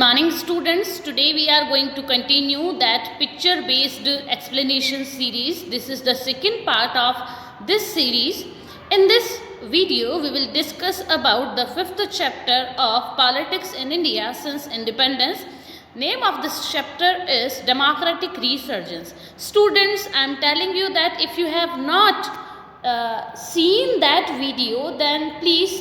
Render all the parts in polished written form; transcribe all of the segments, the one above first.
Morning students, today we are going to continue that picture based explanation series. This is the second part of this series. In this video we will discuss about the fifth chapter of politics in India since independence. Name of this chapter is Democratic Resurgence. Students, I am telling you that if you have not seen that video, then please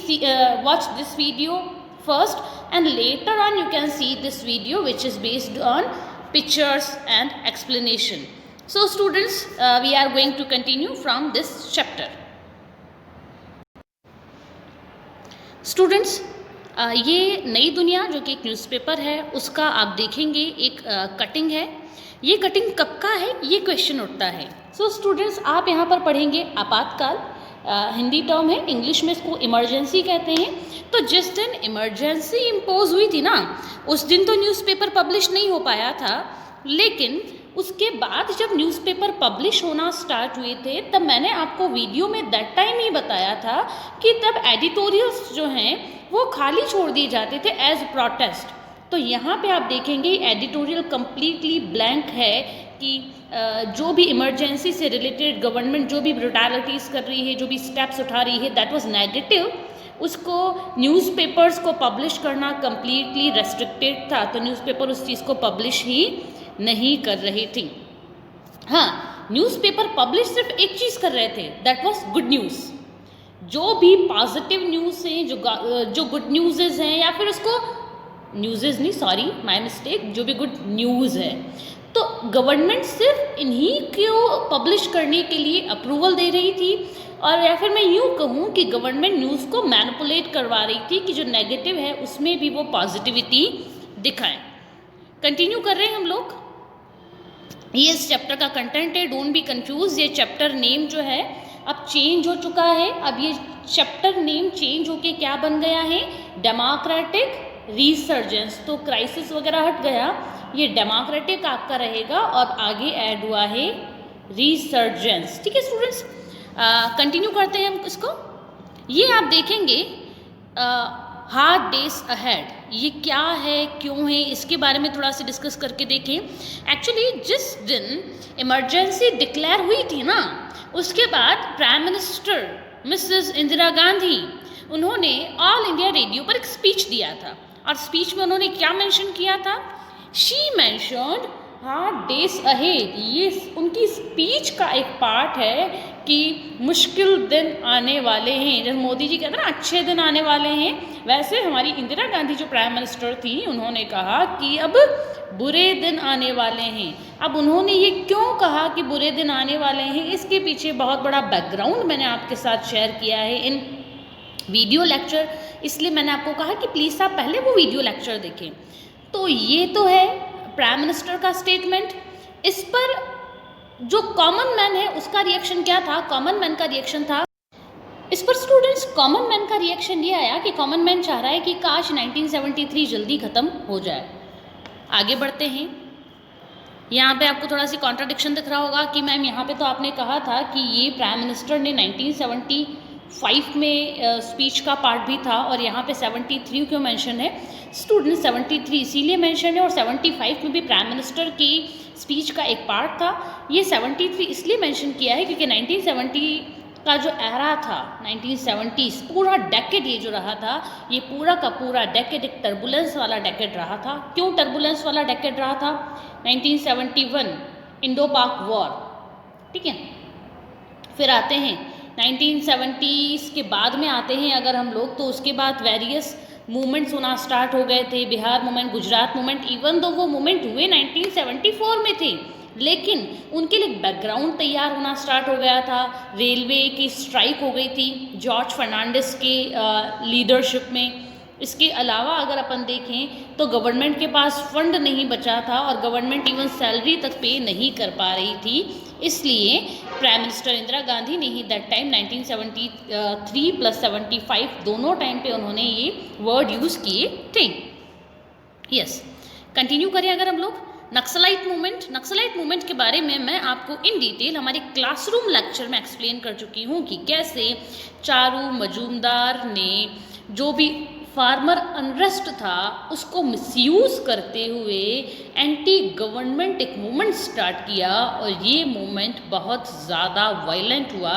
watch this video first and later on you can see this video which is based on pictures and explanation. So students, we are going to continue from this chapter. Students, ये नई दुनिया जो कि एक newspaper है उसका आप देखेंगे एक कटिंग है. ये कटिंग कब का है, ये क्वेश्चन उठता है. सो स्टूडेंट्स, आप यहाँ पर पढ़ेंगे आपातकाल. हिंदी टर्म है, इंग्लिश में इसको इमरजेंसी कहते हैं. तो जिस दिन इमरजेंसी इम्पोज हुई थी ना, उस दिन तो न्यूज़पेपर पब्लिश नहीं हो पाया था, लेकिन उसके बाद जब न्यूज़पेपर पब्लिश होना स्टार्ट हुए थे तब मैंने आपको वीडियो में दैट टाइम ही बताया था कि तब एडिटोरियल्स जो हैं वो खाली छोड़ दिए जाते थे एज प्रोटेस्ट. तो यहाँ पे आप देखेंगे एडिटोरियल कम्प्लीटली ब्लैंक है कि जो भी इमरजेंसी से रिलेटेड गवर्नमेंट जो भी ब्रुटैलिटीज़ कर रही है, जो भी स्टेप्स उठा रही है, दैट वाज नेगेटिव. उसको न्यूज़पेपर्स को पब्लिश करना कम्प्लीटली रेस्ट्रिक्टेड था, तो न्यूज़पेपर उस चीज़ को पब्लिश ही नहीं कर रहे थे. हाँ, न्यूज़पेपर पब्लिश सिर्फ एक चीज़ कर रहे थे, दैट वाज गुड न्यूज़. जो भी पॉजिटिव न्यूज़ हैं, जो गुड न्यूज़ हैं, या फिर उसको न्यूज़ नहीं, सॉरी माय मिस्टेक, जो भी गुड न्यूज़ है, तो गवर्नमेंट सिर्फ इन्हीं को पब्लिश करने के लिए अप्रूवल दे रही थी. और या फिर मैं यूँ कहूँ कि गवर्नमेंट न्यूज़ को मैनिपुलेट करवा रही थी कि जो नेगेटिव है उसमें भी वो पॉजिटिविटी दिखाएं. कंटिन्यू कर रहे हैं हम लोग. ये इस चैप्टर का कंटेंट है, डोंट बी कंफ्यूज. ये चैप्टर नेम जो है अब चेंज हो चुका है. अब ये चैप्टर नेम चेंज होके क्या बन गया है, डेमोक्रेटिक रीसर्जेंस. तो क्राइसिस वगैरह हट गया, ये डेमोक्रेटिक आपका रहेगा और आगे ऐड हुआ है रीसर्जेंस. ठीक है स्टूडेंट्स, कंटिन्यू करते हैं हम इसको. ये आप देखेंगे हार्ड डेज अहेड, ये क्या है, क्यों है, इसके बारे में थोड़ा सा डिस्कस करके देखें. एक्चुअली जिस दिन इमरजेंसी डिक्लेयर हुई थी ना, उसके बाद prime minister Mrs Indira Gandhi, उन्होंने ऑल इंडिया रेडियो पर एक स्पीच दिया था. और स्पीच में उन्होंने क्या मेंशन किया था, she mentioned hard days ahead. ये उनकी स्पीच का एक पार्ट है कि मुश्किल दिन आने वाले हैं. जब मोदी जी कहते हैं ना अच्छे दिन आने वाले हैं, वैसे हमारी इंदिरा गांधी जो प्राइम मिनिस्टर थी, उन्होंने कहा कि अब बुरे दिन आने वाले हैं. अब उन्होंने ये क्यों कहा कि बुरे दिन आने वाले हैं, इसके पीछे बहुत बड़ा बैकग्राउंड मैंने आपके साथ शेयर किया है इन वीडियो लेक्चर. इसलिए मैंने आपको कहा कि प्लीज़ आप पहले वो वीडियो लेक्चर देखें. तो ये तो है प्राइम मिनिस्टर का स्टेटमेंट. इस पर जो कॉमन मैन है उसका रिएक्शन क्या था, कॉमन मैन का रिएक्शन था इस पर स्टूडेंट्स, कॉमन मैन का रिएक्शन ये आया कि कॉमन मैन चाह रहा है कि काश 1973 जल्दी ख़त्म हो जाए. आगे बढ़ते हैं. यहाँ पे आपको थोड़ा सी कॉन्ट्राडिक्शन दिख रहा होगा कि मैम यहाँ पे तो आपने कहा था कि ये प्राइम मिनिस्टर ने 1975 में स्पीच का पार्ट भी था और यहाँ पे 73 क्यों मेंशन है. स्टूडेंट 73 इसीलिए मेंशन है और 75 में भी प्राइम मिनिस्टर की स्पीच का एक पार्ट था. ये 73 इसलिए मेंशन किया है क्योंकि 1970 का जो एरा था, 1970s पूरा डेकेड ये जो रहा था, ये पूरा का पूरा डेकेड एक टर्बुलेंस वाला डेकेड रहा था. क्यों टर्बुलेंस वाला डेकेड रहा था, 1971 इंडो पाक वॉर. ठीक है, फिर आते हैं 1970s के बाद में आते हैं अगर हम लोग, तो उसके बाद वेरियस मूवमेंट्स होना स्टार्ट हो गए थे. Bihar movement, Gujarat movement, even though वो मूवमेंट हुए 1974 में थे, लेकिन उनके लिए बैकग्राउंड तैयार होना स्टार्ट हो गया था. रेलवे की स्ट्राइक हो गई थी जॉर्ज फर्नांडिस के लीडरशिप में. इसके अलावा अगर अपन देखें तो गवर्नमेंट के पास फंड नहीं बचा था और गवर्नमेंट इवन सैलरी तक पे नहीं कर पा रही थी. इसलिए प्राइम मिनिस्टर इंदिरा गांधी ने ही दैट टाइम 1973 + 75 दोनों टाइम पे उन्होंने ये वर्ड यूज़ किए थे. यस, कंटिन्यू करें अगर हम लोग. नक्सलाइट मूवमेंट के बारे में मैं आपको इन डिटेल हमारे क्लासरूम लेक्चर में एक्सप्लेन कर चुकी हूँ कि कैसे चारू मजूमदार ने जो भी फार्मर अनरेस्ट था उसको मिसयूज़ करते हुए एंटी गवर्नमेंट एक मूवमेंट स्टार्ट किया, और ये मूवमेंट बहुत ज़्यादा वायलेंट हुआ।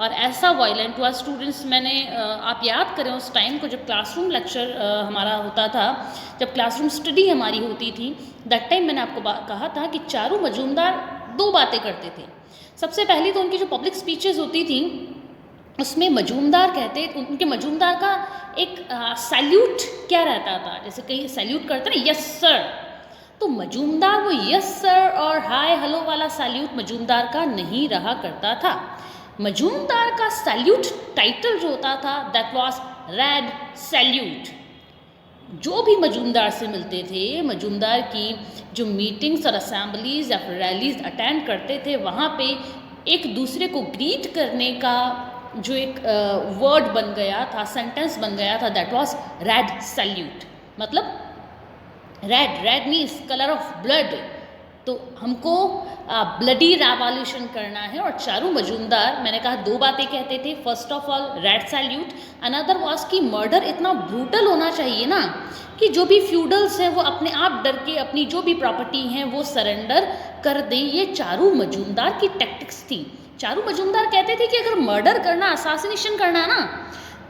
और ऐसा वायलेंट हुआ स्टूडेंट्स, मैंने आप याद करें उस टाइम को जब क्लासरूम लेक्चर हमारा होता था, जब क्लासरूम स्टडी हमारी होती थी, दैट टाइम मैंने आपको कहा था कि चारू मजूमदार दो बातें करते थे। सबसे पहली तो उनकी जो पब्लिक स्पीचेस होती थी उसमें मजूमदार कहते, उनके मजूमदार का एक सैल्यूट क्या रहता था, जैसे कहीं सैल्यूट करते ना, यस सर, तो मजूमदार वो यस सर और हाय हेलो वाला सैल्यूट मजूमदार का नहीं रहा करता था। मजूमदार का सैल्यूट टाइटल जो होता था दैट वाज रेड सैल्यूट। जो भी मजूमदार से मिलते थे, मजूमदार की जो मीटिंग्स और असेंबलीज या फिर रैलीज अटेंड करते थे, वहाँ पे एक दूसरे को ग्रीट करने का जो एक वर्ड बन गया था, सेंटेंस बन गया था, दैट वाज रेड सैल्यूट। मतलब red means colour of blood, तो हमको ब्लडी रेवोल्यूशन करना है। और चारू मजूमदार, मैंने कहा दो बातें कहते थे, first of all red salute, another was कि मर्डर इतना ब्रूटल होना चाहिए ना कि जो भी फ्यूडल्स हैं वो अपने आप डर के अपनी जो भी प्रॉपर्टी हैं वो सरेंडर कर दें। ये चारू मजूमदार की टैक्टिक्स थी। चारू मजूमदार कहते थे कि अगर मर्डर करना, असासिनेशन करना है ना,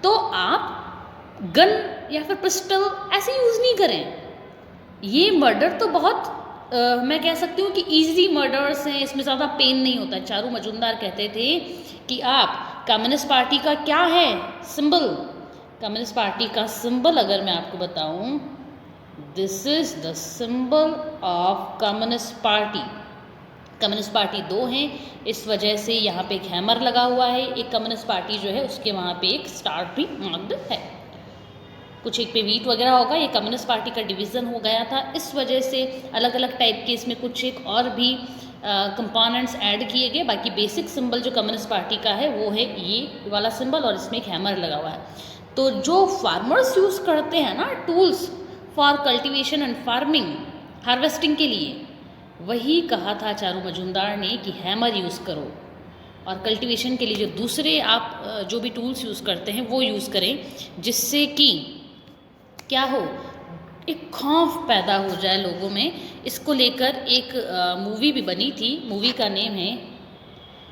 तो आप गन या फिर पिस्टल ऐसे यूज़ नहीं करें। ये मर्डर तो बहुत मैं कह सकती हूँ कि ईजी मर्डर्स हैं, इसमें ज़्यादा पेन नहीं होता। चारू मजूमदार कहते थे कि आप कम्युनिस्ट पार्टी का क्या है सिंबल, कम्युनिस्ट पार्टी का सिंबल अगर मैं आपको बताऊँ, this is the symbol of communist party. Communist party दो हैं, इस वजह से यहाँ पे एक हैमर लगा हुआ है। एक कम्युनिस्ट पार्टी जो है उसके वहाँ पे एक स्टार भी मार्क्ड है, कुछ एक पे वीट वगैरह होगा। ये कम्युनिस्ट पार्टी का डिवीज़न हो गया था, इस वजह से अलग अलग टाइप के इसमें कुछ एक और भी कंपोनेंट्स ऐड किए गए। बाकी बेसिक सिंबल जो कम्युनिस्ट पार्टी का है वो है ये वाला सिंबल, और इसमें एक हैमर लगा हुआ है। तो जो फार्मर्स यूज़ करते हैं ना tools for cultivation and farming, harvesting के लिए, वही कहा था चारू मजूमदार ने कि हैमर यूज़ करो, और कल्टीवेशन के लिए जो दूसरे आप जो भी टूल्स यूज़ करते हैं वो यूज़ करें, जिससे कि क्या हो, एक खौफ पैदा हो जाए लोगों में। इसको लेकर एक मूवी भी बनी थी, मूवी का नेम है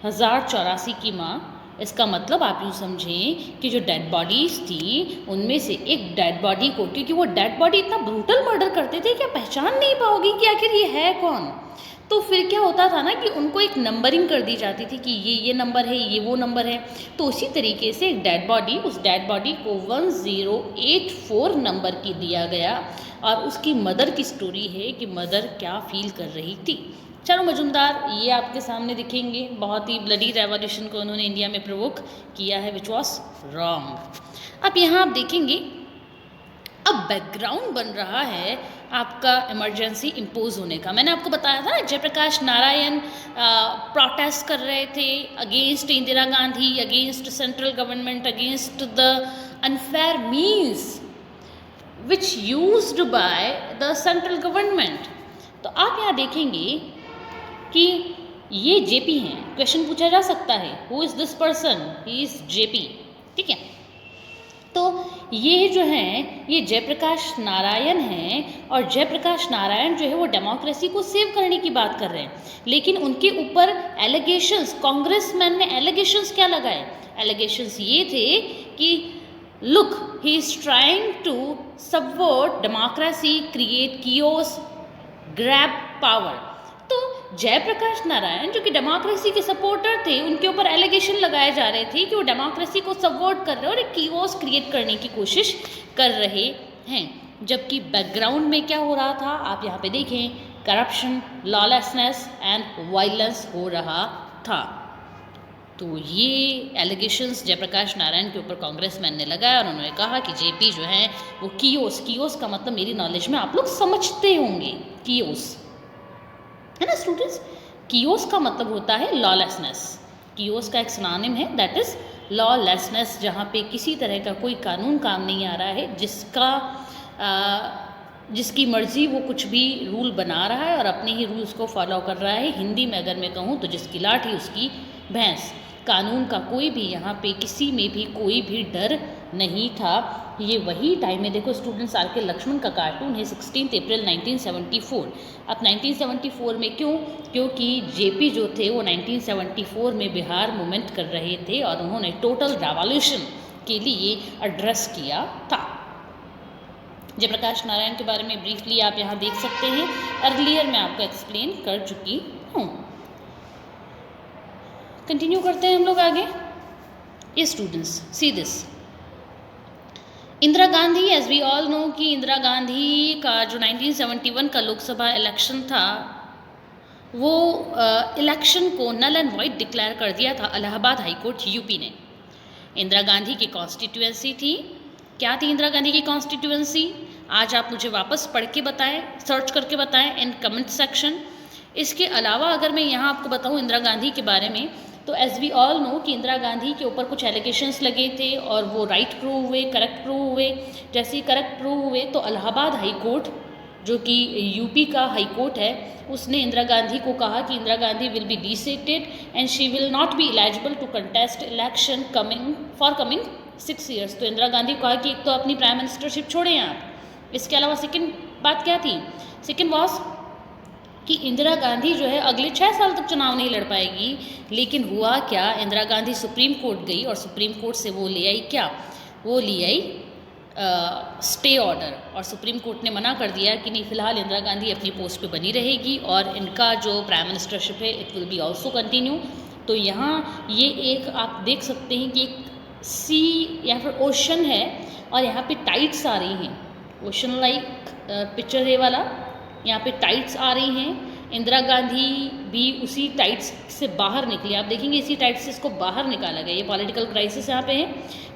1084 की माँ। इसका मतलब आप यूँ समझें कि जो डेड बॉडीज़ थी उनमें से एक डेड बॉडी को, क्योंकि वो डेड बॉडी इतना ब्रूटल मर्डर करते थे कि आप पहचान नहीं पाओगी कि आखिर ये है कौन। तो फिर क्या होता था ना कि उनको एक नंबरिंग कर दी जाती थी कि ये नंबर है, ये वो नंबर है। तो उसी तरीके से एक डेड बॉडी, उस डेड बॉडी को 1084 नंबर की दिया गया, और उसकी मदर की स्टोरी है कि मदर क्या फील कर रही थी। चारू मजूमदार ये आपके सामने दिखेंगे, बहुत ही ब्लडी रेवोल्यूशन को उन्होंने इंडिया में प्रोवोक किया है, विच वॉज रॉन्ग। अब यहाँ आप देखेंगे, अब बैकग्राउंड बन रहा है आपका इमरजेंसी इम्पोज होने का। मैंने आपको बताया था जयप्रकाश नारायण प्रोटेस्ट कर रहे थे against Indira Gandhi, against central government, against the unfair means which used by the central government. तो आप यहाँ देखेंगे कि ये जेपी हैं। क्वेश्चन पूछा जा सकता है, who is this person, he is JP, ठीक है। तो ये जो हैं ये जयप्रकाश नारायण हैं, और जयप्रकाश नारायण जो है वो डेमोक्रेसी को सेव करने की बात कर रहे हैं, लेकिन उनके ऊपर एलिगेशंस, कांग्रेसमैन ने एलिगेशंस क्या लगाए, एलिगेशंस ये थे कि look he is trying to subvert democracy, create chaos, grab power. तो जयप्रकाश नारायण जो कि डेमोक्रेसी के सपोर्टर थे, उनके ऊपर एलिगेशन लगाए जा रहे थे कि वो डेमोक्रेसी को सबवर्ट कर रहे हैं और एक कीओस क्रिएट करने की कोशिश कर रहे हैं। जबकि बैकग्राउंड में क्या हो रहा था आप यहाँ पे देखें, करप्शन, लॉलेसनेस एंड वायलेंस हो रहा था। तो ये एलिगेशंस जयप्रकाश नारायण के ऊपर कांग्रेसमैन ने लगाया, और उन्होंने कहा कि जेपी जो है वो कीओस का मतलब मेरी नॉलेज में आप लोग समझते होंगे, कीओस है ना स्टूडेंट्स। कीओस का मतलब होता है लॉलेसनेस। कीओस का एक सिनोनिम है दैट इज लॉलेसनेस, जहाँ पे किसी तरह का कोई कानून काम नहीं आ रहा है, जिसकी मर्जी वो कुछ भी रूल बना रहा है और अपने ही रूल्स को फॉलो कर रहा है। हिंदी में अगर मैं कहूँ तो जिसकी लाठी उसकी भैंस। कानून का कोई भी यहाँ पे किसी में भी कोई भी डर नहीं था। ये वही टाइम है, देखो स्टूडेंट्स, आर के लक्ष्मण का कार्टून है 16 अप्रैल 1974। अब 1974 में क्यों? क्योंकि जेपी जो थे वो 1974 में बिहार मूवमेंट कर रहे थे और उन्होंने टोटल रेवोल्यूशन के लिए एड्रेस किया था। जयप्रकाश नारायण के बारे में ब्रीफली आप यहाँ देख सकते हैं, अर्लियर मैं आपको एक्सप्लेन कर चुकी हूँ। कंटिन्यू करते हैं हम लोग आगे। ये students see this, Indira Gandhi, as we all know कि इंदिरा गांधी का जो 1971 का लोकसभा इलेक्शन था वो इलेक्शन को नल एंड वॉइड डिक्लेयर कर दिया था इलाहाबाद हाई कोर्ट यूपी ने। इंदिरा गांधी की कॉन्स्टिट्यूएंसी थी, क्या थी इंदिरा गांधी की कॉन्स्टिट्यूएंसी? आज आप मुझे वापस पढ़ के बताएं, सर्च करके बताएं इन कमेंट सेक्शन। इसके अलावा अगर मैं यहाँ आपको बताऊँ इंदिरा गांधी के बारे में, तो एज वी ऑल नो कि इंदिरा गांधी के ऊपर कुछ एलिगेशंस लगे थे और वो राइट प्रूव हुए, करेक्ट प्रूव हुए। जैसे ही करेक्ट प्रूव हुए तो इलाहाबाद हाई कोर्ट जो कि यूपी का हाई कोर्ट है, उसने इंदिरा गांधी को कहा कि Indira Gandhi will be deseated and she will not be eligible to contest election coming 6 years। तो इंदिरा गांधी को कहा कि एक तो अपनी प्राइम मिनिस्टरशिप छोड़ें आप। इसके अलावा सेकंड बात क्या थी? सेकंड वॉज कि इंदिरा गांधी जो है अगले 6 साल तक चुनाव नहीं लड़ पाएगी। लेकिन हुआ क्या, इंदिरा गांधी सुप्रीम कोर्ट गई और सुप्रीम कोर्ट से वो ले आई क्या? वो ले आई स्टे ऑर्डर, और सुप्रीम कोर्ट ने मना कर दिया कि नहीं, फिलहाल इंदिरा गांधी अपनी पोस्ट पे बनी रहेगी और इनका जो प्राइम मिनिस्टरशिप है it will be also continue. तो यहाँ ये एक आप देख सकते हैं कि एक सी या फिर ओशन है और यहाँ पे टाइड्स आ रही हैं, ओशन लाइक पिक्चर है वाला, यहाँ पे टाइड्स आ रही हैं। इंदिरा गांधी भी उसी टाइड्स से बाहर निकली, आप देखेंगे इसी टाइड्स से इसको बाहर निकाला गया। ये पॉलिटिकल क्राइसिस यहाँ पे है,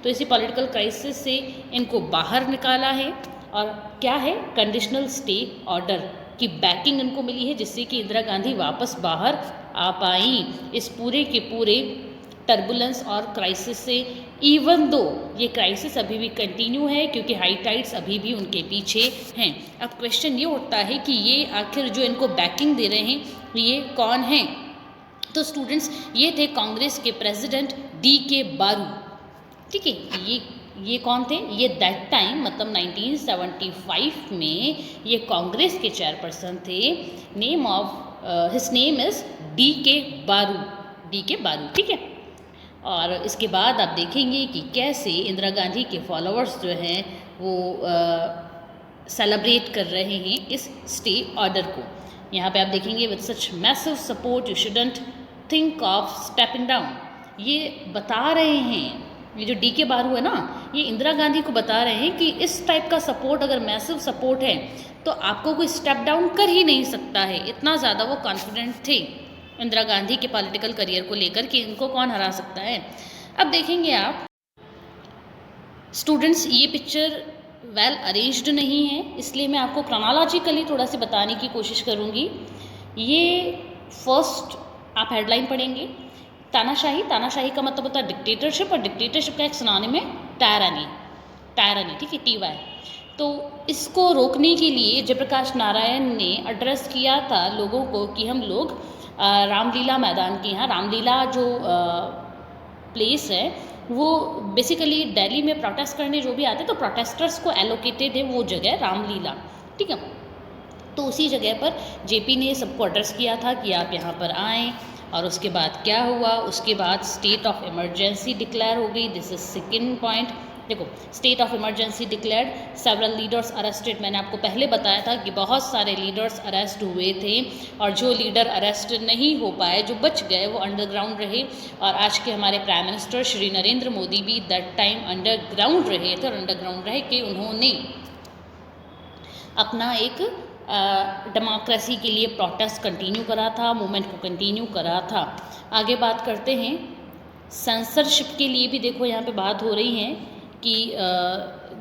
तो इसी पॉलिटिकल क्राइसिस से इनको बाहर निकाला है। और क्या है, कंडीशनल स्टे ऑर्डर की बैकिंग इनको मिली है, जिससे कि इंदिरा गांधी वापस बाहर आ पाई इस पूरे के पूरे टर्बुलेंस और क्राइसिस से। इवन दो ये क्राइसिस अभी भी कंटिन्यू है क्योंकि हाई टाइड्स अभी भी उनके पीछे हैं। अब क्वेश्चन ये उठता है कि ये आखिर जो इनको बैकिंग दे रहे हैं ये कौन हैं? तो स्टूडेंट्स, ये थे कांग्रेस के प्रेसिडेंट DK बारू। ठीक है, ये कौन थे? ये दैट टाइम मतलब 1975 में ये कांग्रेस के चेयरपर्सन थे। Name of his name is DK बारू, DK बारू। ठीक है, और इसके बाद आप देखेंगे कि कैसे इंदिरा गांधी के फॉलोअर्स जो हैं वो सेलिब्रेट कर रहे हैं इस स्टे ऑर्डर को। यहाँ पे आप देखेंगे with such massive support you shouldn't think of stepping down. ये बता रहे हैं, ये जो DK बारू है ना, ये इंदिरा गांधी को बता रहे हैं कि इस टाइप का सपोर्ट अगर मैसिव सपोर्ट है तो आपको कोई स्टेप डाउन कर ही नहीं सकता है। इतना ज़्यादा वो कॉन्फिडेंट थे इंदिरा गांधी के पॉलिटिकल करियर को लेकर कि इनको कौन हरा सकता है। अब देखेंगे आप स्टूडेंट्स, ये पिक्चर वेल अरेंज्ड नहीं है, इसलिए मैं आपको क्रोनोलॉजिकली थोड़ा सा बताने की कोशिश करूँगी। ये फर्स्ट आप हेडलाइन पढ़ेंगे, तानाशाही। तानाशाही का मतलब होता है डिक्टेटरशिप, और डिक्टेटरशिप का एक सिनोनिम है टायरानी। ठीक है, TY। तो इसको रोकने के लिए जयप्रकाश नारायण ने एड्रेस किया था लोगों को कि हम लोग रामलीला मैदान के यहाँ, रामलीला जो प्लेस है वो बेसिकली दिल्ली में प्रोटेस्ट करने जो भी आते हैं तो प्रोटेस्टर्स को एलोकेटेड है वो जगह रामलीला। ठीक है, तो उसी जगह पर JP ने सबको एड्रेस किया था कि आप यहाँ पर आएँ। और उसके बाद क्या हुआ, उसके बाद स्टेट ऑफ इमरजेंसी डिक्लेयर हो गई। This is second point. देखो, state of emergency declared, several leaders arrested. मैंने आपको पहले बताया था कि बहुत सारे लीडर्स अरेस्ट हुए थे और जो लीडर अरेस्ट नहीं हो पाए, जो बच गए, वो अंडरग्राउंड रहे। और आज के हमारे प्राइम मिनिस्टर श्री नरेंद्र मोदी भी दैट टाइम अंडरग्राउंड रहे थे, और अंडरग्राउंड रह के उन्होंने अपना एक डेमोक्रेसी के लिए प्रोटेस्ट कंटिन्यू करा था, मूवमेंट को कंटिन्यू करा था। आगे बात करते हैं सेंसरशिप के लिए भी। देखो यहाँ पे बात हो रही है कि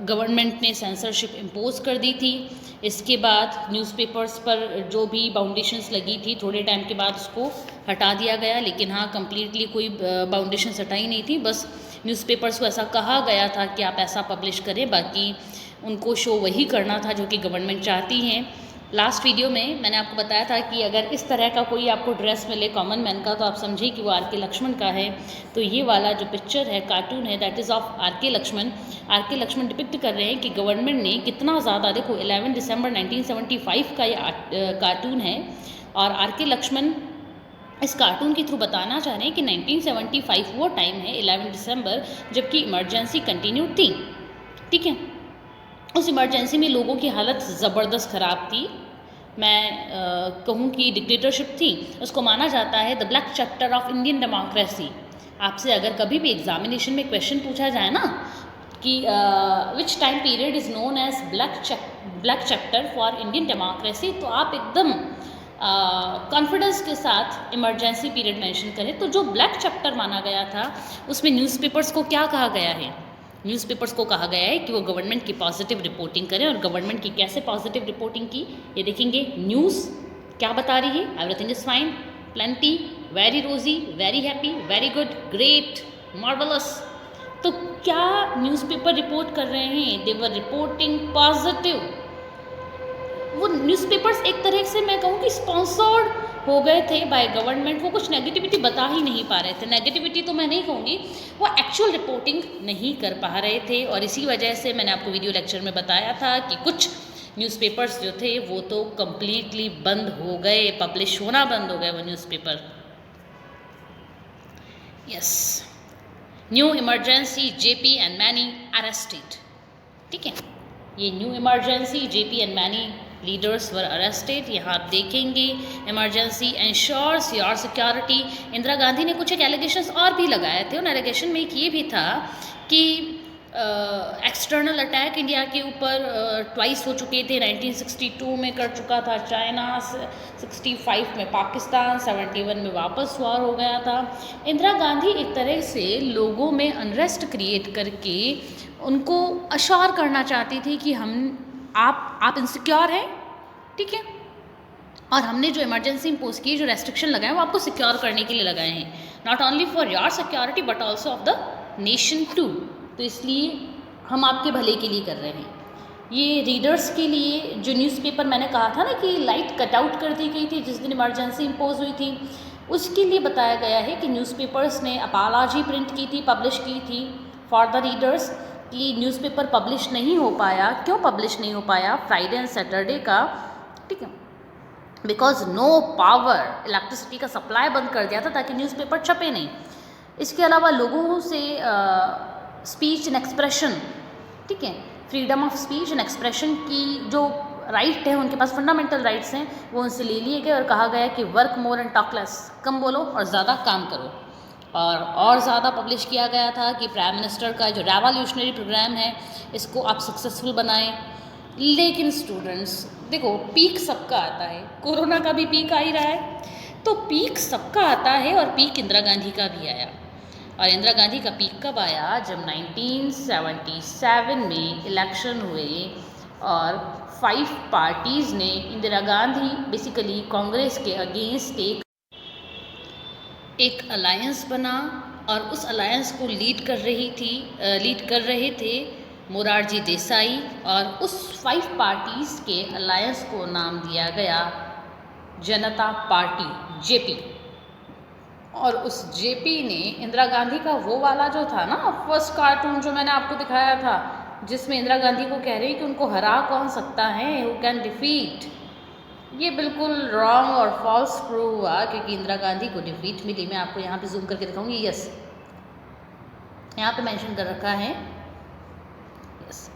गवर्नमेंट ने सेंसरशिप इम्पोज कर दी थी। इसके बाद न्यूज़पेपर्स पर जो भी बाउंडेशंस लगी थी थोड़े टाइम के बाद उसको हटा दिया गया। लेकिन हाँ, कम्प्लीटली कोई बाउंडेशंस हटाई नहीं थी, बस न्यूज़पेपर्स को ऐसा कहा गया था कि आप ऐसा पब्लिश करें, बाकी उनको शो वही करना था जो कि गवर्नमेंट चाहती है। लास्ट वीडियो में मैंने आपको बताया था कि अगर इस तरह का कोई आपको ड्रेस मिले कॉमन मैन का, तो आप समझिए कि वो आर के लक्ष्मण का है। तो ये वाला जो पिक्चर है, कार्टून है, दैट इज़ ऑफ आर के लक्ष्मण। आर के लक्ष्मण डिपिक्ट कर रहे हैं कि गवर्नमेंट ने कितना ज़्यादा, देखो 11 दिसंबर 1975 का ये कार्टून है, और आर के लक्ष्मण इस कार्टून के थ्रू बताना चाह रहे हैं कि 1975 वो टाइम है 11 दिसंबर जबकि इमरजेंसी कंटिन्यू थी। ठीक है, उस इमरजेंसी में लोगों की हालत ज़बरदस्त ख़राब थी। मैं कहूँ कि डिक्टेटरशिप थी। उसको माना जाता है the black chapter of Indian democracy. आपसे अगर कभी भी एग्जामिनेशन में क्वेश्चन पूछा जाए ना कि which time period is known as black chapter for Indian democracy, तो आप एकदम कॉन्फिडेंस के साथ इमरजेंसी पीरियड मेंशन करें। तो जो ब्लैक चैप्टर माना गया था उसमें न्यूज़पेपर्स को क्या कहा गया है? न्यूज़पेपर्स को कहा गया है कि वो गवर्नमेंट की पॉजिटिव रिपोर्टिंग करें। और गवर्नमेंट की कैसे पॉजिटिव रिपोर्टिंग की, ये देखेंगे। न्यूज़ क्या बता रही है? Everything is fine, plenty, very rosy, very happy, very good, great, marvellous. तो क्या न्यूज़पेपर रिपोर्ट कर रहे हैं? They were reporting positive. वो न्यूज़पेपर्स एक तरह से मैं कहूँ कि स्पॉन्सर्ड हो गए थे बाय गवर्नमेंट। वो कुछ नेगेटिविटी बता ही नहीं पा रहे थे। नेगेटिविटी तो मैं नहीं कहूँगी, वो एक्चुअल रिपोर्टिंग नहीं कर पा रहे थे। और इसी वजह से मैंने आपको वीडियो लेक्चर में बताया था कि कुछ न्यूज़पेपर्स जो थे वो तो कम्प्लीटली बंद हो गए, पब्लिश होना बंद हो गए वो newspaper. Yes, new emergency, JP and many arrested. ठीक है, ये new emergency, JP and many leaders were arrested. यहाँ आप देखेंगे emergency ensures your security. Indira Gandhi ने कुछ एक एलिगेशंस और भी लगाए थे। उन एलिगेशन में एक ये भी था कि एक्सटर्नल अटैक इंडिया के ऊपर ट्वाइस हो चुके थे। 1962 में कर चुका था चाइना, 65 में पाकिस्तान, 71 में वापस वॉर हो गया था। इंदिरा गांधी एक तरह से लोगों में अनरेस्ट क्रिएट करके उनको अश्योर करना चाहती थी कि आप इंसिक्योर हैं। ठीक है, और हमने जो इमरजेंसी इम्पोज की, जो रेस्ट्रिक्शन लगाए, वो आपको सिक्योर करने के लिए लगाए हैं, not only for your security but also of the nation too. तो इसलिए हम आपके भले के लिए कर रहे हैं। ये रीडर्स के लिए जो न्यूज़पेपर मैंने कहा था ना कि लाइट कट आउट कर दी गई थी जिस दिन इमरजेंसी इम्पोज हुई थी, उसके लिए बताया गया है कि न्यूज़पेपर्स ने अपॉलॉजी प्रिंट की थी, पब्लिश की थी फॉर द रीडर्स कि न्यूज़पेपर पब्लिश नहीं हो पाया। क्यों पब्लिश नहीं हो पाया फ्राइडे एंड सैटरडे का? ठीक है, बिकॉज नो पावर, इलेक्ट्रिसिटी का सप्लाई बंद कर दिया था ताकि न्यूज़पेपर छपे नहीं। इसके अलावा लोगों से स्पीच एंड एक्सप्रेशन, ठीक है, freedom of speech and expression की जो राइट है, उनके पास फंडामेंटल राइट्स हैं, वो उनसे ले लिए गए और कहा गया कि work more and talk less, कम बोलो और ज़्यादा काम करो। और ज़्यादा पब्लिश किया गया था कि प्राइम मिनिस्टर का जो रेवोल्यूशनरी प्रोग्राम है इसको आप सक्सेसफुल बनाएं। लेकिन स्टूडेंट्स देखो, पीक सबका आता है, कोरोना का भी पीक आ ही रहा है, तो पीक सबका आता है और पीक इंदिरा गांधी का भी आया। और इंदिरा गांधी का पीक कब आया? जब 1977 में इलेक्शन हुए और 5 पार्टीज़ ने इंदिरा गांधी बेसिकली कांग्रेस के अगेंस्ट एक अलायंस बना और उस अलायंस को लीड कर रहे थे मोरारजी देसाई। और उस 5 पार्टीज़ के अलायंस को नाम दिया गया जनता पार्टी, जेपी। और उस जेपी ने इंदिरा गांधी का वो वाला जो था ना फर्स्ट कार्टून जो मैंने आपको दिखाया था, जिसमें इंदिरा गांधी को कह रही है कि उनको हरा कौन सकता है, हु कैन डिफीट, ये बिल्कुल रॉन्ग और फॉल्स प्रूव हुआ क्योंकि इंदिरा गांधी को डिफीट मिली। मैं आपको यहाँ पे जूम करके दिखाऊंगी। यस, यहाँ पे मेंशन कर रखा है, yes,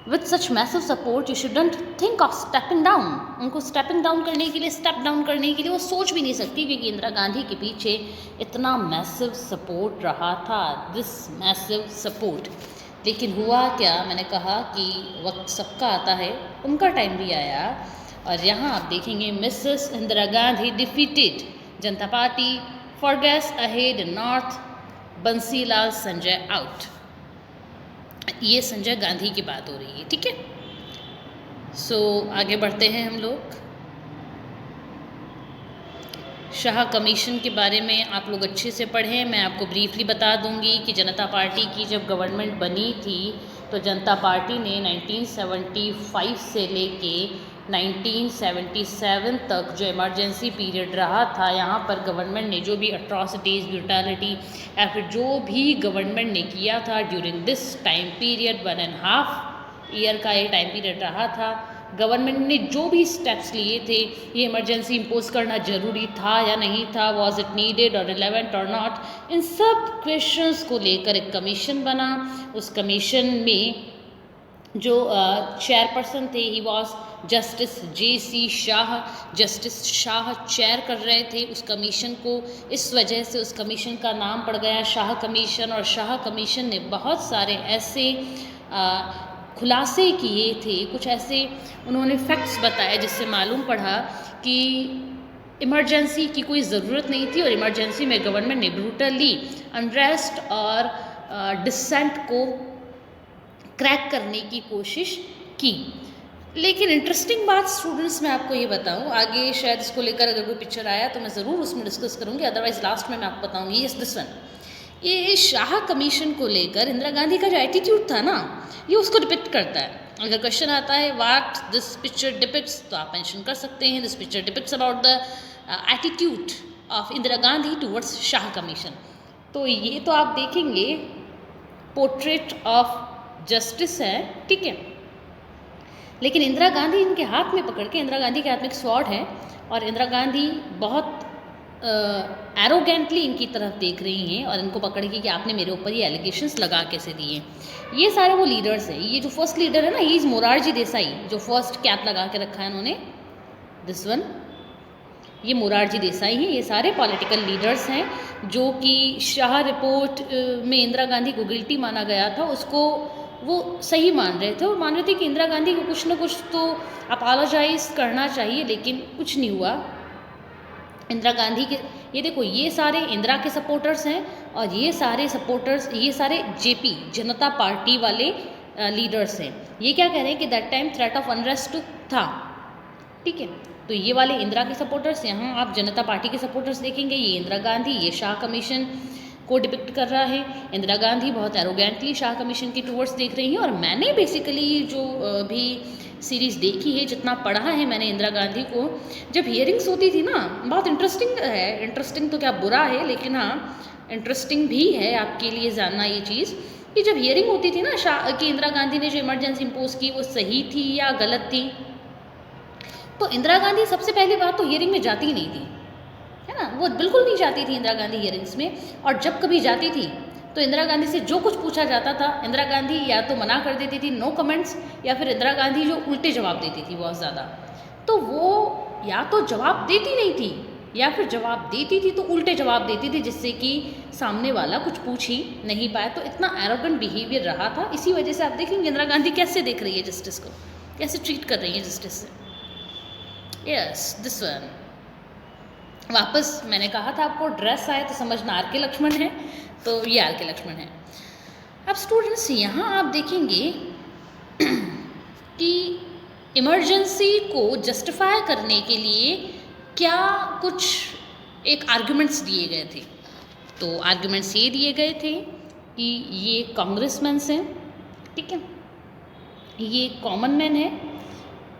with such massive support you shouldn't think of stepping down. उनको स्टेपिंग डाउन करने के लिए, स्टेप डाउन करने के लिए वो सोच भी नहीं सकती क्योंकि इंदिरा गांधी के पीछे इतना मैसिव सपोर्ट रहा था, दिस मैसिव सपोर्ट। लेकिन हुआ क्या? मैंने कहा कि वक्त सबका आता है, उनका टाइम भी आया। और यहाँ आप देखेंगे Mrs Indira Gandhi defeated Janata party, forges ahead in north, Bansilal Sanjay out. ये संजय गांधी की बात हो रही है। ठीक है, सो आगे बढ़ते हैं हम लोग। शाह कमीशन के बारे में आप लोग अच्छे से पढ़ें। मैं आपको ब्रीफली बता दूंगी कि जनता पार्टी की जब गवर्नमेंट बनी थी तो जनता पार्टी ने 1975 से लेके 1977 तक जो इमरजेंसी पीरियड रहा था, यहाँ पर गवर्नमेंट ने जो भी अट्रॉसिटीज़, ब्रूटैलिटी या फिर जो भी गवर्नमेंट ने किया था during this time period, 1.5 year का ये टाइम पीरियड रहा था, गवर्नमेंट ने जो भी स्टेप्स लिए थे, ये इमरजेंसी इम्पोज करना ज़रूरी था या नहीं था, वॉज इट नीडेड और रिलेवेंट और नॉट, इन सब क्वेश्चंस को लेकर एक कमीशन बना। उस कमीशन में जो चेयरपर्सन थे, he was justice JC Shah. Justice Shah chair कर रहे थे उस कमीशन को, इस वजह से उस कमीशन का नाम पड़ गया शाह कमीशन। और शाह कमीशन ने बहुत सारे ऐसे खुलासे किए थे, कुछ ऐसे उन्होंने फैक्ट्स बताए जिससे मालूम पड़ा कि इमरजेंसी की कोई ज़रूरत नहीं थी और इमरजेंसी में गवर्नमेंट ने ब्रूटली अनरेस्ट और डिसेंट को क्रैक करने की कोशिश की। लेकिन इंटरेस्टिंग बात स्टूडेंट्स मैं आपको ये बताऊं, आगे शायद इसको लेकर अगर कोई पिक्चर आया तो मैं ज़रूर उसमें डिस्कस करूंगी, अदरवाइज लास्ट में मैं आपको बताऊंगी। यस, दिस वन, ये शाह कमीशन को लेकर इंदिरा गांधी का जो एटीट्यूड था ना, ये उसको डिपिक्ट करता है। अगर क्वेश्चन आता है व्हाट दिस पिक्चर डिपिक्ट्स, तो आप मेंशन कर सकते हैं this picture depicts about the attitude of Indira Gandhi towards Shah commission. तो ये तो आप देखेंगे पोर्ट्रेट ऑफ जस्टिस है, ठीक है, लेकिन इंदिरा गांधी इनके हाथ में पकड़ के, इंदिरा गांधी के हाथ में एक स्वॉर्ड है और इंदिरा गांधी बहुत एरोगेंटली इनकी तरफ देख रही हैं और इनको पकड़ के कि आपने मेरे ऊपर ये एलिगेशंस लगा कैसे दिए। ये सारे वो लीडर्स हैं। ये जो फर्स्ट लीडर है ना, ये इज मोरारजी देसाई, जो फर्स्ट कैप लगा के रखा है इन्होंने, दिस वन, ये मोरारजी देसाई हैं। ये सारे पॉलिटिकल लीडर्स हैं जो कि शाह रिपोर्ट में इंदिरा गांधी को गिल्टी माना गया था, उसको वो सही मान रहे थे और मान रहे थे कि इंदिरा गांधी को कुछ ना कुछ तो अपोलोजाइज करना चाहिए, लेकिन कुछ नहीं हुआ। इंदिरा गांधी के, ये देखो, ये सारे इंदिरा के सपोर्टर्स हैं और ये सारे सपोर्टर्स, ये सारे JP जनता पार्टी वाले लीडर्स हैं। ये क्या कह रहे हैं कि that time threat of unrest था, ठीक है। तो ये वाले इंदिरा के सपोर्टर्स, यहाँ आप जनता पार्टी के सपोर्टर्स देखेंगे, ये इंदिरा गांधी, ये शाह कमीशन को डिपिक्ट कर रहा है। इंदिरा गांधी बहुत एरोगेंटली शाह कमीशन की टूवर्ड्स देख रही हैं। और मैंने बेसिकली जो भी सीरीज़ देखी है, जितना पढ़ा है मैंने इंदिरा गांधी को, जब हियरिंग्स होती थी ना, बहुत इंटरेस्टिंग है। इंटरेस्टिंग तो क्या बुरा है, लेकिन हाँ इंटरेस्टिंग भी है आपके लिए जानना ये चीज़ कि जब हियरिंग होती थी ना कि इंदिरा गांधी ने जो इमरजेंसी इम्पोज की वो सही थी या गलत थी, तो इंदिरा गांधी सबसे पहली बात तो हियरिंग में जाती ही नहीं थी, है ना, वो बिल्कुल नहीं जाती थी इंदिरा गांधी हियरिंग्स में। और जब कभी जाती थी तो इंदिरा गांधी से जो कुछ पूछा जाता था, इंदिरा गांधी या तो मना कर देती थी, नो कमेंट्स, या फिर इंदिरा गांधी जो उल्टे जवाब देती थी बहुत ज़्यादा। तो वो या तो जवाब देती नहीं थी या फिर जवाब देती थी तो उल्टे जवाब देती थी, जिससे कि सामने वाला कुछ पूछ ही नहीं पाया। तो इतना एरोगेंट बिहेवियर रहा था। इसी वजह से आप देखेंगे इंदिरा गांधी कैसे देख रही है जस्टिस को, कैसे ट्रीट कर रही है जस्टिस से। यस, दिस वन, वापस मैंने कहा था आपको ड्रेस आए तो समझना आर के लक्ष्मण है, तो ये आर के लक्ष्मण है। अब स्टूडेंट्स यहाँ आप देखेंगे कि इमरजेंसी को जस्टिफाई करने के लिए क्या कुछ एक आर्ग्यूमेंट्स दिए गए थे। तो आर्ग्यूमेंट्स ये दिए गए थे कि ये कांग्रेसमैन हैं, ठीक है, ये कॉमन मैन है,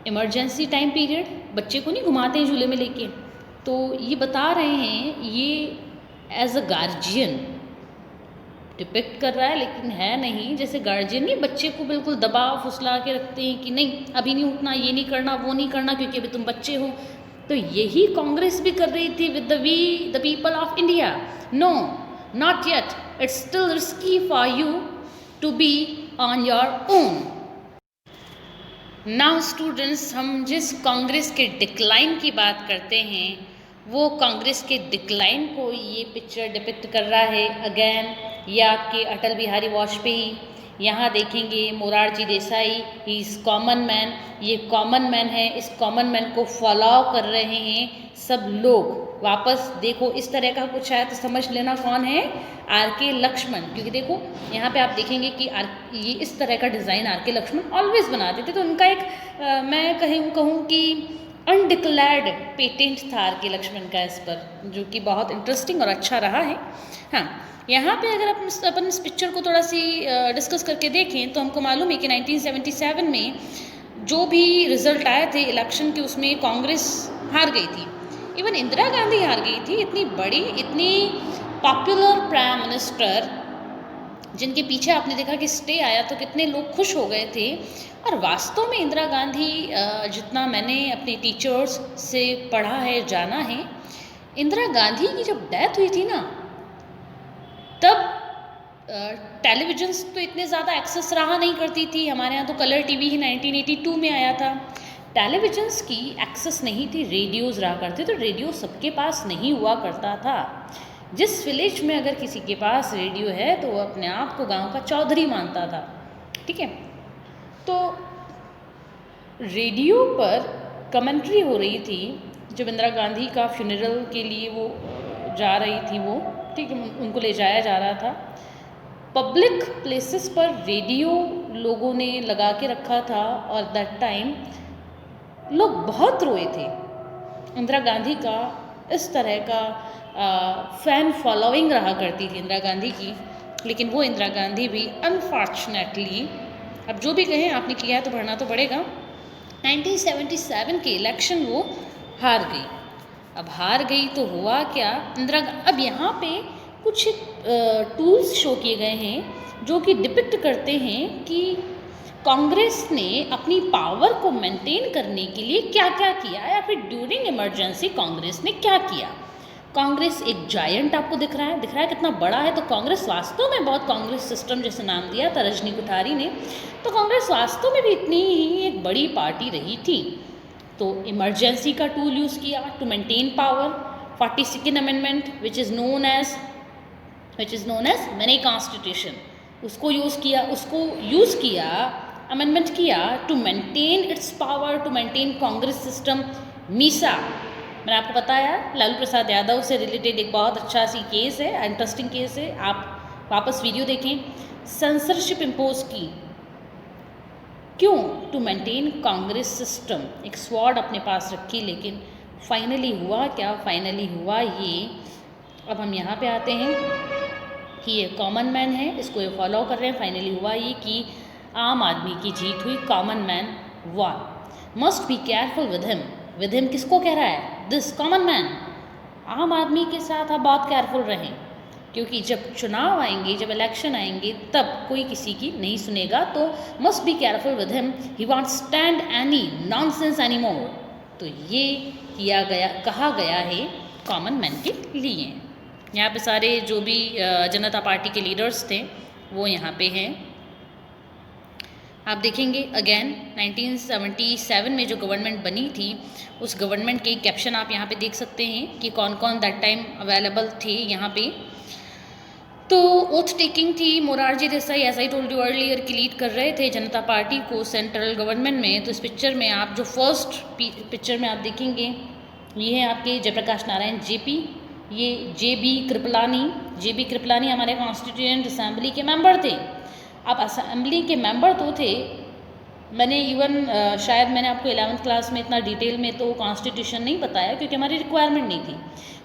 इमरजेंसी टाइम पीरियड, बच्चे को नहीं घुमाते हैं झूले में लेके, तो ये बता रहे हैं ये एज अ गार्जियन डिपिक्ट कर रहा है, लेकिन है नहीं जैसे गार्जियन नहीं बच्चे को बिल्कुल दबाव फुसला के रखते हैं कि नहीं अभी नहीं उठना, ये नहीं करना, वो नहीं करना क्योंकि अभी तुम बच्चे हो। तो यही कांग्रेस भी कर रही थी with the people of India. No, not yet, it's still risky for you to be on your own. Now students, हम जिस कांग्रेस के डिक्लाइन की बात करते हैं वो कांग्रेस के डिक्लाइन को ये पिक्चर डिपिक्ट कर रहा है। अगेन ये आपके अटल बिहारी वाजपेयी, यहाँ देखेंगे Morarji Desai, he is common man, ये कॉमन मैन है, इस कॉमन मैन को फॉलो कर रहे हैं सब लोग। वापस देखो इस तरह का कुछ है तो समझ लेना कौन है, आर के लक्ष्मण, क्योंकि देखो यहाँ पे आप देखेंगे कि ये इस तरह का डिज़ाइन आर के लक्ष्मण ऑलवेज बनाते थे। तो उनका एक मैं कहूँ कि अनडिक्लेयर्ड पेटेंट था आर के लक्ष्मण का इस पर, जो कि बहुत इंटरेस्टिंग और अच्छा रहा है। हाँ, यहाँ पे अगर अपन इस पिक्चर को थोड़ा सी डिस्कस करके देखें तो हमको मालूम है कि 1977 में जो भी रिजल्ट आए थे इलेक्शन के उसमें कांग्रेस हार गई थी, इवन इंदिरा गांधी हार गई थी। इतनी बड़ी, इतनी पॉपुलर प्राइम मिनिस्टर जिनके पीछे आपने देखा कि स्टे आया तो कितने लोग खुश हो गए थे। और वास्तव में इंदिरा गांधी, जितना मैंने अपने टीचर्स से पढ़ा है, जाना है, इंदिरा गांधी की जब डेथ हुई थी ना, तब टेलीविजन्स तो इतने ज़्यादा एक्सेस रहा नहीं करती थी। हमारे यहाँ तो कलर टीवी ही 1982 में आया था। टेलीविजन्स की एक्सेस नहीं थी, रेडियोज़ रहा करते, तो रेडियो सबके पास नहीं हुआ करता था। जिस विलेज में अगर किसी के पास रेडियो है तो वो अपने आप को गांव का चौधरी मानता था, ठीक है। तो रेडियो पर कमेंट्री हो रही थी जब इंदिरा गांधी का फ्यूनरल के लिए वो जा रही थी, वो ठीक है, उनको ले जाया जा रहा था। पब्लिक प्लेसेस पर रेडियो लोगों ने लगा के रखा था और दैट टाइम लोग बहुत रोए थे। इंदिरा गांधी का इस तरह का फ़ैन फॉलोइंग रहा करती थी इंदिरा गांधी की, लेकिन वो इंदिरा गांधी भी अनफॉर्चुनेटली, अब जो भी कहें आपने किया है तो भरना तो पड़ेगा, 1977 के इलेक्शन वो हार गई। अब हार गई तो हुआ क्या, अब यहाँ पे कुछ टूल्स शो किए गए हैं जो कि डिपिक्ट करते हैं कि कांग्रेस ने अपनी पावर को मेंटेन करने के लिए क्या क्या किया, या फिर ड्यूरिंग इमरजेंसी कांग्रेस ने क्या किया। कांग्रेस एक जायंट आपको दिख रहा है कितना बड़ा है। तो कांग्रेस वास्तव में बहुत, कांग्रेस सिस्टम जैसे नाम दिया था रजनी कोठारी ने, तो कांग्रेस वास्तव में भी इतनी ही एक बड़ी पार्टी रही थी। तो इमरजेंसी का टूल यूज़ किया to maintain power. 42nd amendment which is known as mini constitution, उसको यूज़ किया, अमेंडमेंट किया to maintain its power, to maintain Congress system. MISA, मैंने आपको बताया, लालू प्रसाद यादव से रिलेटेड एक बहुत अच्छा सी केस है, इंटरेस्टिंग केस है, आप वापस वीडियो देखें। सेंसरशिप इम्पोज की, क्यों? To maintain Congress system. एक स्वॉर्ड अपने पास रखी, लेकिन फाइनली हुआ क्या? फाइनली हुआ ये, अब हम यहाँ पे आते हैं कि ये कॉमन मैन है, इसको ये फॉलो कर रहे हैं। फाइनली हुआ ये कि आम आदमी की जीत हुई, common man one. Must be careful with him किसको कह रहा है? This common man. आम आदमी के साथ आप बहुत केयरफुल रहें, क्योंकि जब चुनाव आएंगे, जब इलेक्शन आएंगे, तब कोई किसी की नहीं सुनेगा। तो must be careful with him, he want stand any nonsense any more. तो ये कहा गया है कॉमन मैन के लिए। यहाँ पे सारे जो भी जनता पार्टी के लीडर्स थे वो यहाँ पे हैं। आप देखेंगे अगेन 1977 में जो गवर्नमेंट बनी थी, उस गवर्नमेंट के कैप्शन आप यहाँ पे देख सकते हैं कि कौन कौन दैट टाइम अवेलेबल थे यहाँ पे। तो ओथ टेकिंग थी, Morarji Desai as I told you earlier की लीड कर रहे थे जनता पार्टी को सेंट्रल गवर्नमेंट में। तो इस पिक्चर में आप जो फर्स्ट पिक्चर में आप देखेंगे, ये है आपके जयप्रकाश नारायण जेपी, ये जेबी कृपलानी हमारे कॉन्स्टिट्यूएंट असेंबली के मेंबर थे। अब असेंबली के मेंबर तो थे, मैंने इवन शायद मैंने आपको 11th क्लास में इतना डिटेल में तो कॉन्स्टिट्यूशन नहीं बताया, क्योंकि हमारी रिक्वायरमेंट नहीं थी।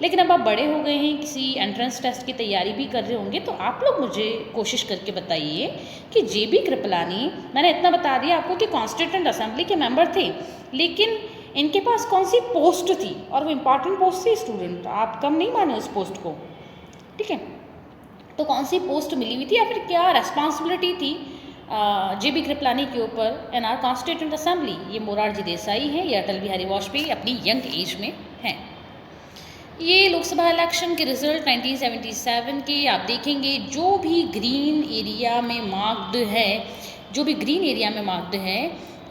लेकिन अब आप बड़े हो गए हैं, किसी एंट्रेंस टेस्ट की तैयारी भी कर रहे होंगे, तो आप लोग मुझे कोशिश करके बताइए कि जेबी कृपलानी, मैंने इतना बता दिया आपको कि कॉन्स्टिट्यूएंट असेंबली के मेंबर थे, लेकिन इनके पास कौन सी पोस्ट थी, और वो इम्पॉर्टेंट पोस्ट थी स्टूडेंट, आप कम नहीं माने उस पोस्ट को, ठीक है। तो कौन सी पोस्ट मिली हुई थी या फिर क्या रेस्पॉन्सिबिलिटी थी जेबी कृपलानी के ऊपर इन आर कॉन्स्टिट्यूएंट असेंबली? ये मोरारजी देसाई हैं, ये अटल बिहारी वाजपेयी अपनी यंग एज में हैं। ये लोकसभा इलेक्शन के रिजल्ट 1977 के आप देखेंगे, जो भी ग्रीन एरिया में मार्क्ड है,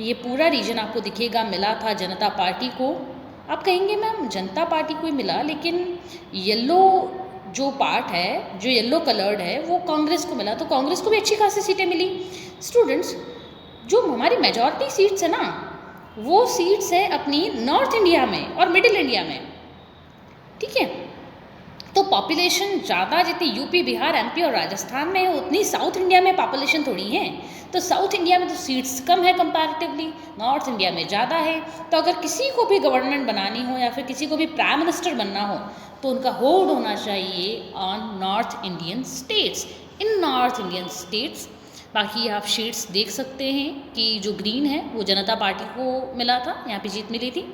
ये पूरा रीजन आपको दिखेगा मिला था जनता पार्टी को। आप कहेंगे मैम जनता पार्टी को ही मिला, लेकिन येलो जो पार्ट है, जो येलो कलर्ड है, वो कांग्रेस को मिला, तो कांग्रेस को भी अच्छी खासी सीटें मिली। स्टूडेंट्स, जो हमारी मेजॉरिटी सीट्स है ना, वो सीट्स है अपनी नॉर्थ इंडिया में और मिडिल इंडिया में, ठीक है। तो पॉपुलेशन ज़्यादा जितनी यूपी, बिहार, एमपी और राजस्थान में है, उतनी साउथ इंडिया में पॉपुलेशन थोड़ी है। तो साउथ इंडिया में तो सीट्स कम है कंपैरेटिवली, नॉर्थ इंडिया में ज़्यादा है। तो अगर किसी को भी गवर्नमेंट बनानी हो या फिर किसी को भी प्राइम मिनिस्टर बनना हो, तो उनका होल्ड होना चाहिए on north Indian states. In north Indian states बाकी आप शेड्स देख सकते हैं कि जो ग्रीन है वो जनता पार्टी को मिला था, यहाँ पे जीत मिली थी।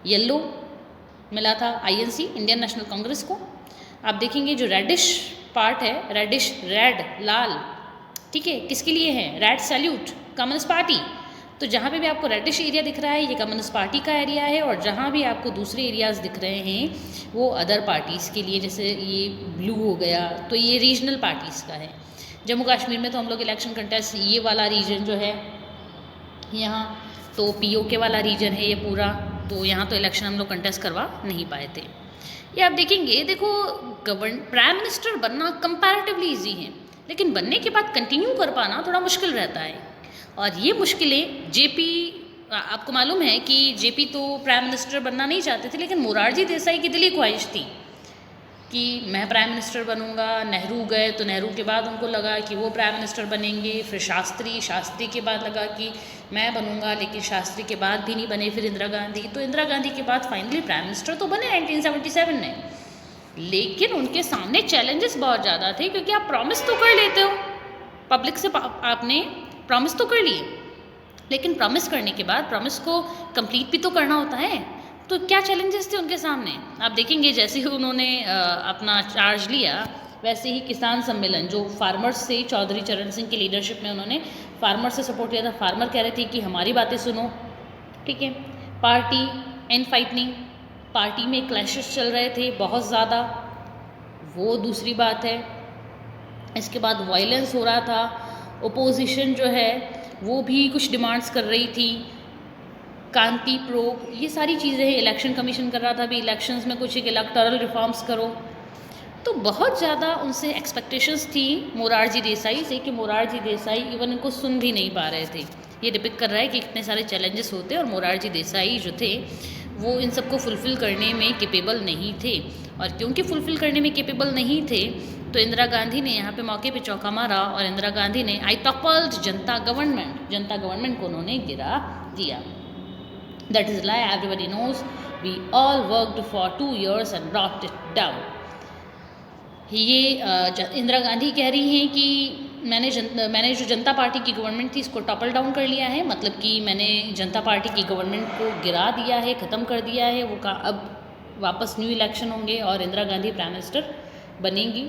येलो मिला था आईएनसी, इंडियन नेशनल कांग्रेस को। आप देखेंगे जो रेडिश पार्ट है, रेडिश रेड लाल, ठीक है, किसके लिए है? Red salute communist party. तो जहाँ पे भी आपको रेडिश एरिया दिख रहा है ये कम्युनिस्ट पार्टी का एरिया है, और जहाँ भी आपको दूसरे एरियाज़ दिख रहे हैं वो अदर पार्टीज़ के लिए, जैसे ये ब्लू हो गया तो ये रीजनल पार्टीज़ का है। जम्मू कश्मीर में तो हम लोग इलेक्शन कंटेस्ट, ये वाला रीजन जो है यहाँ तो पीओके वाला रीजन है ये पूरा, तो यहाँ तो इलेक्शन हम लोग कंटेस्ट करवा नहीं पाए थे। ये आप देखेंगे, देखो प्राइम मिनिस्टर बनना कंपैरेटिवली ईजी है, लेकिन बनने के बाद कंटिन्यू कर पाना थोड़ा मुश्किल रहता है। और ये मुश्किलें जेपी, आपको मालूम है कि जेपी तो प्राइम मिनिस्टर बनना नहीं चाहते थे, लेकिन मोरारजी देसाई की दिली ख्वाहिश थी कि मैं प्राइम मिनिस्टर बनूंगा। नेहरू गए तो नेहरू के बाद उनको लगा कि वो प्राइम मिनिस्टर बनेंगे, फिर शास्त्री के बाद लगा कि मैं बनूंगा, लेकिन शास्त्री के बाद भी नहीं बने, फिर इंदिरा गांधी, तो इंदिरा गांधी के बाद फाइनली प्राइम मिनिस्टर तो बने 1977 में। लेकिन उनके सामने चैलेंजेस बहुत ज़्यादा थे, क्योंकि आप प्रॉमिस तो कर लेते हो पब्लिक से, आपने प्रॉमिस तो कर लिए, लेकिन प्रॉमिस करने के बाद प्रॉमिस को कंप्लीट भी तो करना होता है। तो क्या चैलेंजेस थे उनके सामने, आप देखेंगे जैसे ही उन्होंने अपना चार्ज लिया, वैसे ही किसान सम्मेलन जो फार्मर्स से, चौधरी चरण सिंह की लीडरशिप में उन्होंने फार्मर से सपोर्ट किया था। फार्मर कह रहे थे कि हमारी बातें सुनो, ठीक है। पार्टी एंड फाइटनिंग, पार्टी में क्लैशेस चल रहे थे बहुत ज़्यादा, वो दूसरी बात है। इसके बाद वायलेंस हो रहा था, ओपोजिशन जो है वो भी कुछ डिमांड्स कर रही थी, कांति प्रोब, ये सारी चीज़ें हैं। इलेक्शन कमीशन कर रहा था अभी इलेक्शंस में कुछ एक इलेक्टोरल रिफॉर्म्स करो, तो बहुत ज़्यादा उनसे एक्सपेक्टेशंस थी मोरारजी देसाई से, कि मोरारजी देसाई इवन इनको सुन भी नहीं पा रहे थे। ये डिपिक्ट कर रहा है कि इतने सारे चैलेंजेस होते और मोरारजी देसाई जो थे वो इन सबको फुलफ़िल करने में कैपेबल नहीं थे। और क्योंकि फुलफ़िल करने में कैपेबल नहीं थे तो इंदिरा गांधी ने यहाँ पे मौके पे चौका मारा, और इंदिरा गांधी ने आई टॉपल्ड जनता गवर्नमेंट को उन्होंने गिरा दिया। That is lie everybody knows, we all worked for 2 years and brought it down. ये इंदिरा गांधी कह रही हैं कि मैंने जो जनता पार्टी की गवर्नमेंट थी इसको टॉपल डाउन कर लिया है, मतलब कि मैंने जनता पार्टी की गवर्नमेंट को गिरा दिया है, ख़त्म कर दिया है। वो का अब वापस न्यू इलेक्शन होंगे और इंदिरा गांधी प्राइम मिनिस्टर बनेंगी,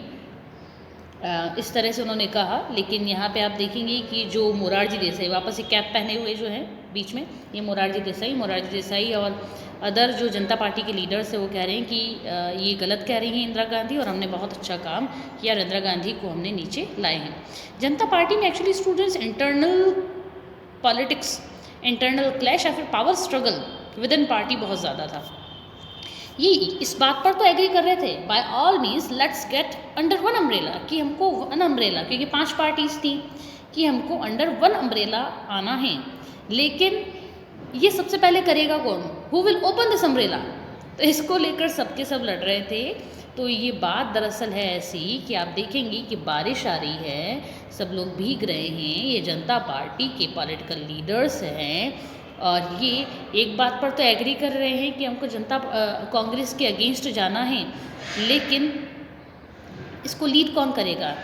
इस तरह से उन्होंने कहा। लेकिन यहाँ पे आप देखेंगे कि जो मोरारजी देसाई वापस एक कैप पहने हुए जो है बीच में, ये मोरारजी देसाई और अदर जो जनता पार्टी के लीडर्स है वो कह रहे हैं कि ये गलत कह रही हैं इंदिरा गांधी, और हमने बहुत अच्छा काम किया और इंदिरा गांधी को हमने नीचे लाए हैं। जनता पार्टी में actually students internal politics, internal clash या फिर power struggle with in party बहुत ज़्यादा था। ये इस बात पर तो एग्री कर रहे थे, by all means let's get under one umbrella, कि हमको वन अम्ब्रेला, क्योंकि 5 पार्टीज थी, कि हमको अंडर वन अम्ब्रेला आना है। लेकिन ये सबसे पहले करेगा कौन? Who will open this umbrella? तो इसको लेकर सबके सब लड़ रहे थे। तो ये बात दरअसल है ऐसी कि आप देखेंगे कि बारिश आ रही है, सब लोग भीग रहे हैं, ये जनता पार्टी के पॉलिटिकल लीडर्स हैं, और ये एक बात पर तो एग्री कर रहे हैं कि हमको कांग्रेस के अगेंस्ट जाना है। लेकिन इसको लीड कौन करेगा?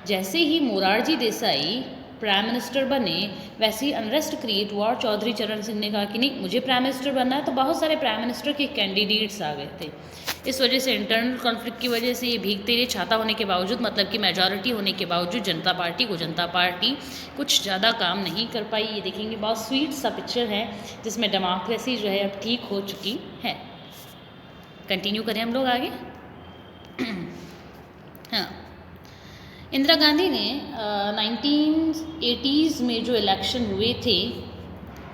जैसे ही मोरारजी देसाई प्राइम मिनिस्टर बने वैसे ही अनरेस्ट क्रिएट हुआ, और चौधरी चरण सिंह ने कहा कि नहीं मुझे प्राइम मिनिस्टर बनना है, तो बहुत सारे प्राइम मिनिस्टर के कैंडिडेट्स आ गए थे। इस वजह से इंटरनल कॉन्फ्लिक्ट की वजह से ये भीगते रहे, छाता होने के बावजूद, मतलब कि मेजॉरिटी होने के बावजूद जनता पार्टी कुछ ज़्यादा काम नहीं कर पाई। ये देखेंगे बहुत स्वीट सा पिक्चर है जिसमें डेमोक्रेसी जो है अब ठीक हो चुकी है। कंटिन्यू करें हम लोग आगे। हाँ, इंदिरा गांधी ने 1980s में जो इलेक्शन हुए थे,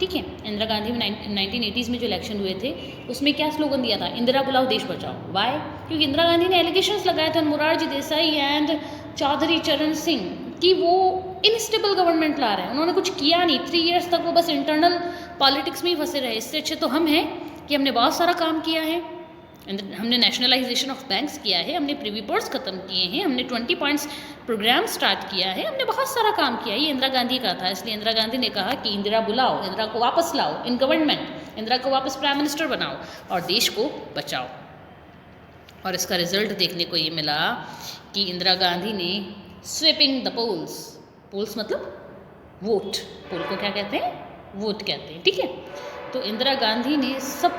ठीक है, इंदिरा गांधी में 1980s में जो इलेक्शन हुए थे उसमें क्या स्लोगन दिया था? इंदिरा बुलाओ देश बचाओ। वाई? क्योंकि इंदिरा गांधी ने एलिगेशंस लगाए थे मोरारजी देसाई एंड चौधरी चरण सिंह कि वो इनस्टेबल गवर्नमेंट ला रहे हैं। उन्होंने कुछ किया नहीं, 3 years तक वो बस इंटरनल पॉलिटिक्स में ही फंसे रहे। इससे अच्छे तो हम हैं कि हमने बहुत सारा काम किया है, हमने नेशनलाइजेशन ऑफ बैंक्स किया है, हमने प्रीवी पर्स ख़त्म किए हैं, हमने 20 पॉइंट्स प्रोग्राम स्टार्ट किया है, हमने बहुत सारा काम किया है। ये इंदिरा गांधी का था, इसलिए इंदिरा गांधी ने कहा कि इंदिरा बुलाओ, इंदिरा को वापस लाओ इन गवर्नमेंट, इंदिरा को वापस प्राइम मिनिस्टर बनाओ और देश को बचाओ। और इसका रिजल्ट देखने को ये मिला कि इंदिरा गांधी ने स्वीपिंग द पोल्स, पोल्स मतलब वोट, पोल को क्या कहते हैं, वोट कहते हैं, ठीक है। तो इंदिरा गांधी ने सब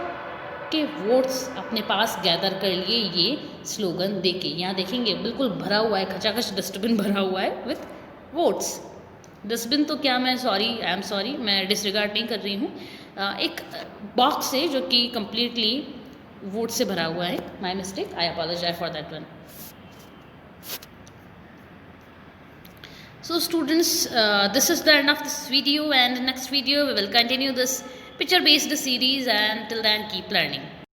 के वोट्स अपने पास गैदर कर लिए ये स्लोगन देके। यहाँ देखेंगे बिल्कुल भरा हुआ है, खचाखच डस्टबिन भरा हुआ है विथ वोट्स। डस्टबिन तो क्या, मैं सॉरी, आई एम सॉरी, मैं डिसरिगार्ड नहीं कर रही हूँ, एक बॉक्स है जो कि कम्प्लीटली वोट से भरा हुआ है। My mistake, I apologise for that one. So students, this is the end of this video, and in next video we will continue this picture based series, and till then keep learning.